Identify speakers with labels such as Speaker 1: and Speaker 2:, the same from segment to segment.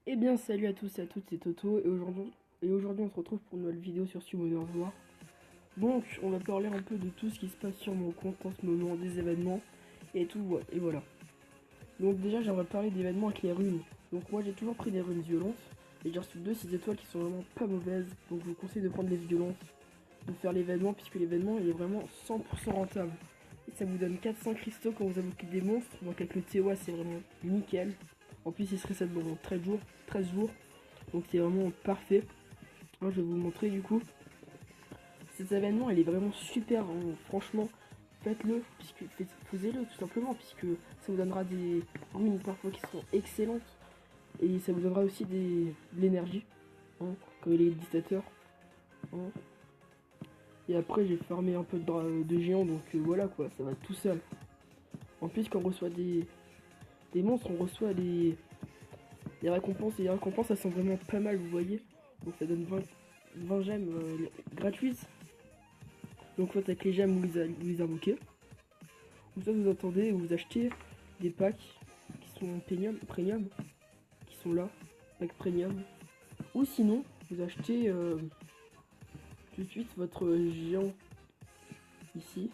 Speaker 1: Eh bien salut à tous et à toutes, c'est Toto et aujourd'hui on se retrouve pour une nouvelle vidéo sur Summoner's War. Donc on va parler un peu de tout ce qui se passe sur mon compte en ce moment, des événements et tout, et voilà. Donc déjà j'aimerais parler d'événements avec les runes. Donc moi j'ai toujours pris des runes violentes et j'ai reçu 6 étoiles qui sont vraiment pas mauvaises. Donc je vous conseille de prendre les violentes, de faire l'événement puisque l'événement il est vraiment 100% rentable. Et ça vous donne 400 cristaux quand vous invoquez des monstres, donc avec le TOA c'est vraiment nickel. En plus il se reset pendant 13 jours. Donc c'est vraiment parfait. Moi je vais vous montrer du coup. Cet événement il est vraiment super, hein. Franchement faites-le, puisque faisez-le tout simplement, puisque ça vous donnera des runes parfois qui sont excellentes. Et ça vous donnera aussi de l'énergie, hein, comme les dictateurs. Hein. Et après j'ai farmé un peu de géants, donc voilà quoi, ça va tout seul. En plus quand on reçoit des monstres, on reçoit des récompenses, et les récompenses elles sont vraiment pas mal, vous voyez. Donc ça donne 20 gemmes gratuites. Donc soit avec les gemmes vous les invoquez, ou soit vous attendez ou vous achetez des packs qui sont premium, qui sont là, packs premium. Ou sinon, vous achetez tout de suite votre géant ici,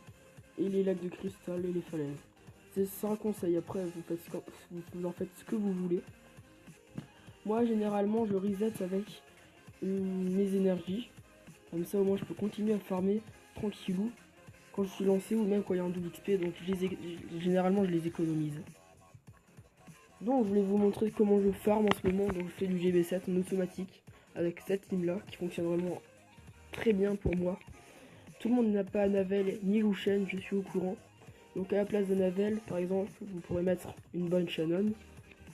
Speaker 1: et les lacs de cristal et les falaises. C'est ça un conseil, après vous en faites ce que vous voulez. Moi généralement je reset avec mes énergies, comme ça au moins je peux continuer à farmer tranquillou quand je suis lancé ou même quand il y a un double XP, donc généralement je les économise. Donc je voulais vous montrer comment je farm en ce moment. Donc je fais du GB7 en automatique avec cette team là qui fonctionne vraiment très bien pour moi. Tout le monde n'a pas Navel ni Lushen, je suis au courant. Donc à la place de Navel par exemple, vous pourrez mettre une bonne Shannon,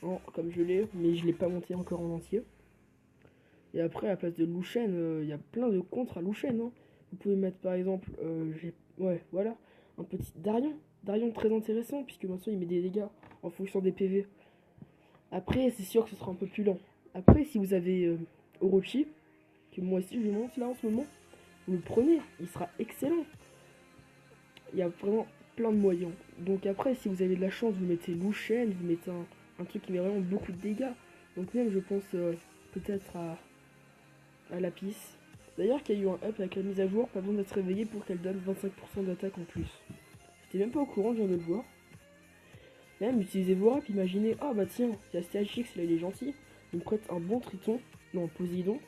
Speaker 1: hein, comme je l'ai, mais je l'ai pas monté encore en entier. Et après à la place de Lushen, il y a plein de contres à Lushen, hein. Vous pouvez mettre par exemple, ouais voilà, un petit Darion. Darion très intéressant puisque maintenant il met des dégâts en fonction des PV. Après, c'est sûr que ce sera un peu plus lent. Après, si vous avez Orochi, que moi aussi je monte là en ce moment, vous le prenez, il sera excellent. Il y a vraiment plein de moyens. Donc après, si vous avez de la chance, vous mettez Lushen, vous mettez un truc qui met vraiment beaucoup de dégâts. Donc même, je pense peut-être à Lapis. D'ailleurs, qu'il y a eu un up avec la mise à jour, pas besoin d'être réveillé pour qu'elle donne 25% d'attaque en plus. J'étais même pas au courant, je viens de le voir. Même utilisez vos rap, imaginez, ah bah tiens, il y a STHX, là il est gentil, il me prête un bon Triton, non Poséidon,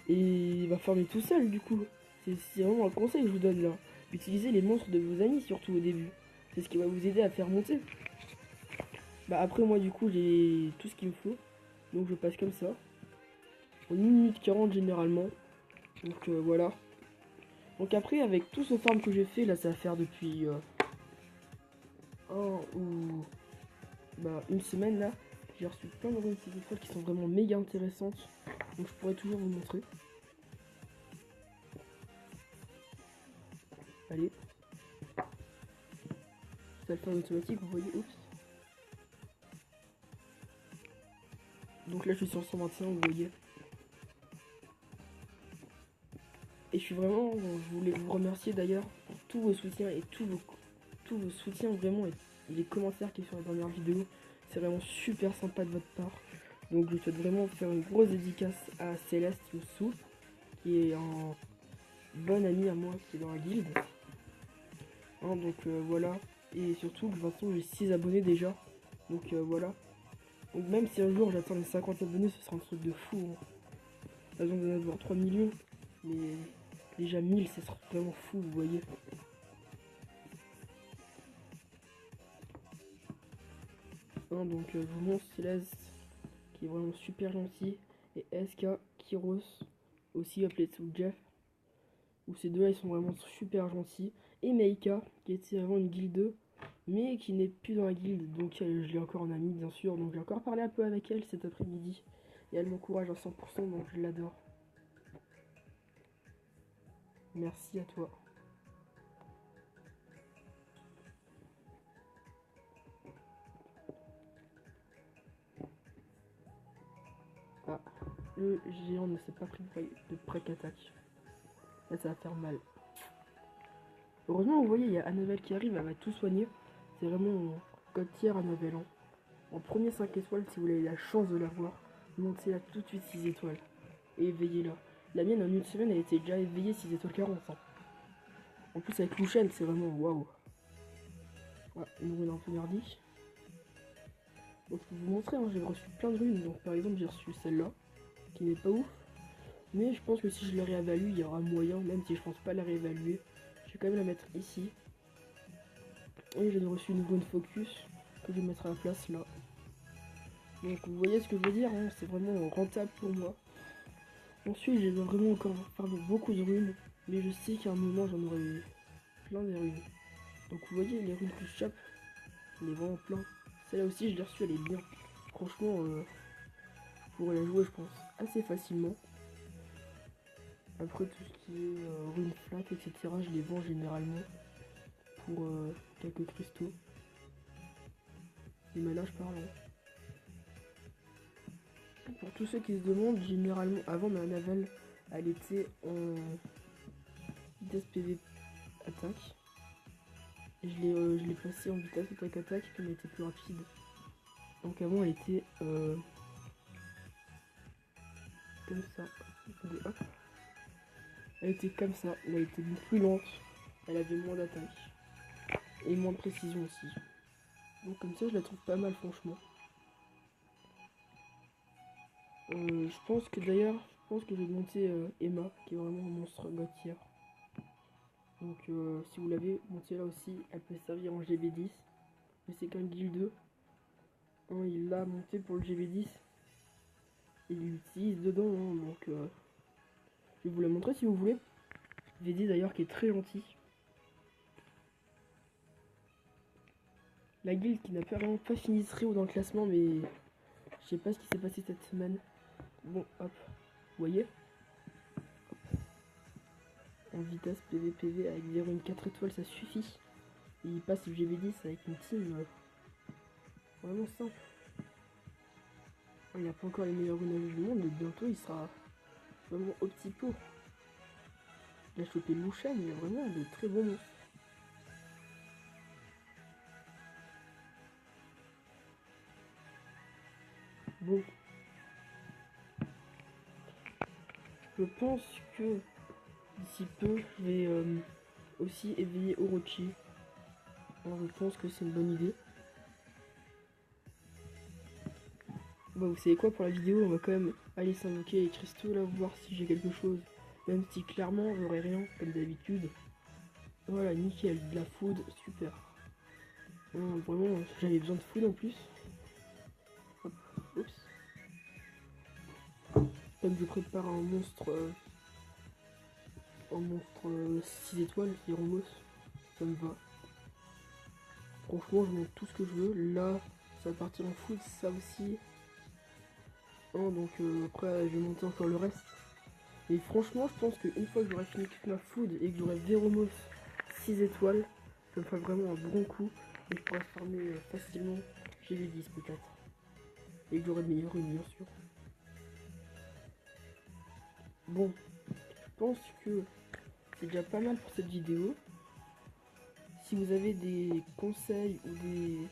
Speaker 1: et il va farmer tout seul du coup. C'est vraiment un conseil que je vous donne là. Utilisez les monstres de vos amis surtout au début. C'est ce qui va vous aider à faire monter. Bah après moi du coup j'ai tout ce qu'il me faut, donc je passe comme ça. En 1 minute 40 généralement. Donc voilà. Donc après avec tout ce farm que j'ai fait, là ça va faire depuis une semaine là, j'ai reçu plein de runes étoiles qui sont vraiment méga intéressantes. Donc je pourrais toujours vous montrer. Allez. Ça le fait en automatique, vous voyez, oups. Donc là je suis sur 121, vous voyez. Et je suis vraiment, je voulais vous remercier d'ailleurs pour tous vos soutiens et tous vos soutiens vraiment et les commentaires qui sont sur la dernière vidéo. C'est vraiment super sympa de votre part. Donc je souhaite vraiment faire une grosse dédicace à Céleste Youssou, qui est un bon ami à moi qui est dans la guilde. Hein, donc voilà. Et surtout, de toute façon, j'ai 6 abonnés déjà. Donc voilà. Donc même si un jour j'atteins les 50 abonnés, ce sera un truc de fou. Hein. Pas besoin d'en avoir 3 millions. Mais déjà 1000, ce sera vraiment fou, vous voyez. Hein, donc je vous montre Céleste, qui est vraiment super gentil. Et SK, Kyros, aussi appelé sous Jeff. Où ces deux-là, ils sont vraiment super gentils. Et Meika, qui était avant une guilde 2, mais qui n'est plus dans la guilde, donc je l'ai encore en amie bien sûr, donc j'ai encore parlé un peu avec elle cet après-midi, et elle m'encourage à 100%, donc je l'adore. Merci à toi. Ah, le géant ne s'est pas pris de break-attaque. Là ça va faire mal. Heureusement vous voyez, il y a Annabelle qui arrive, elle va tout soigner. C'est vraiment God tier Annabelle. Hein. En premier 5 étoiles, si vous avez la chance de l'avoir, montez là tout de suite 6 étoiles. Et éveillez-la. La mienne en une semaine, elle était déjà éveillée 6 étoiles 40. Hein. En plus avec Louchen, c'est vraiment waouh. Ouais, une rune un peu merdique. Donc je peux vous montrer, hein, j'ai reçu plein de runes. Donc par exemple j'ai reçu celle-là, qui n'est pas ouf. Mais je pense que si je la réévalue, il y aura moyen, même si je pense pas la réévaluer. Je vais quand même la mettre ici. Et j'ai reçu une rune focus que je vais mettre à la place là. Donc vous voyez ce que je veux dire, hein, c'est vraiment rentable pour moi. Ensuite j'ai vraiment encore farmé beaucoup de runes. Mais je sais qu'à un moment j'en aurai plein des runes. Donc vous voyez les runes que je chope, il est vraiment plein. Celle-là aussi je l'ai reçue, elle est bien. Franchement, vous pourrez la jouer je pense assez facilement. Après tout ce qui est runes flat, etc. je les vends généralement pour quelques cristaux. Les manas je parle. Hein. Pour tous ceux qui se demandent, généralement avant ma naval, elle était en vitesse PV attaque. Et je l'ai placée en vitesse attaque puis elle était plus rapide. Donc avant elle était comme ça. Hop. Elle était comme ça, elle était plus lente, elle avait moins d'attaque et moins de précision aussi. Donc comme ça je la trouve pas mal franchement. Je pense que d'ailleurs, je vais monter Emma, qui est vraiment un monstre Gautier. Donc si vous l'avez, montez là aussi, elle peut servir en GB10. Mais c'est qu'un guild 2. Hein, il l'a monté pour le GB10. Il l'utilise dedans, hein, donc je vais vous la montrer si vous voulez. VD d'ailleurs qui est très gentil. La guilde qui n'a vraiment pas fini très haut dans le classement, mais je sais pas ce qui s'est passé cette semaine. Bon, hop, vous voyez, en vitesse PV avec des runes 4 étoiles, ça suffit. Et il passe le GB10 avec une team vraiment simple. Il n'y a pas encore les meilleurs runages du monde, mais bientôt il sera vraiment au petit pot. Il a chopé Louchen, il a vraiment de très bons monstres. Bon. Je pense que d'ici peu, je vais aussi éveiller Orochi. Alors je pense que c'est une bonne idée. Bon, vous savez quoi, pour la vidéo, on va quand même aller s'invoquer les cristaux là, voir si j'ai quelque chose. Même si clairement, j'aurais rien, comme d'habitude. Voilà, nickel, de la food, super. Vraiment, j'avais besoin de food en plus. Hop, oups. Comme je prépare un monstre 6 étoiles, Hiromos, ça me va. Franchement, je monte tout ce que je veux. Là, ça va partir en food, ça aussi. Donc après, je vais monter encore le reste. Et franchement, je pense qu'une fois que j'aurai fini toute ma food et que j'aurai Veromos 6 étoiles, ça me fera vraiment un bon coup. Et je pourrai farmer facilement GV10 peut-être. Et que j'aurai de meilleures runes, bien sûr. Bon, je pense que c'est déjà pas mal pour cette vidéo. Si vous avez des conseils ou des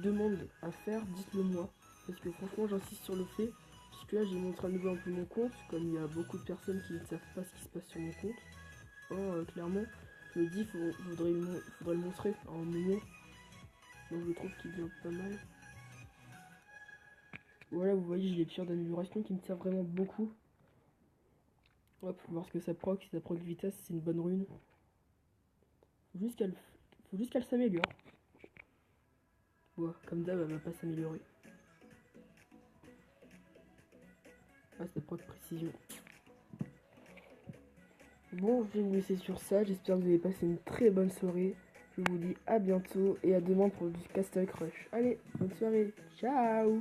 Speaker 1: demandes à faire, dites-le moi. Parce que franchement, j'insiste sur le fait. Puisque là, j'ai montré à nouveau un peu mon compte. Comme il y a beaucoup de personnes qui ne savent pas ce qui se passe sur mon compte. Clairement, je me dis, faudrait le montrer à un moment. Donc je trouve qu'il vient pas mal. Voilà, vous voyez, j'ai les pierres d'amélioration qui me servent vraiment beaucoup. Hop, voir ce que ça proc. Si ça proc vitesse, c'est une bonne rune. Faut juste qu'elle s'améliore. Ouais, comme d'hab, elle va pas s'améliorer. Ah, ça proc précision. Bon, je vais vous laisser sur ça. J'espère que vous avez passé une très bonne soirée. Je vous dis à bientôt et à demain pour du Castle Crush. Allez, bonne soirée. Ciao!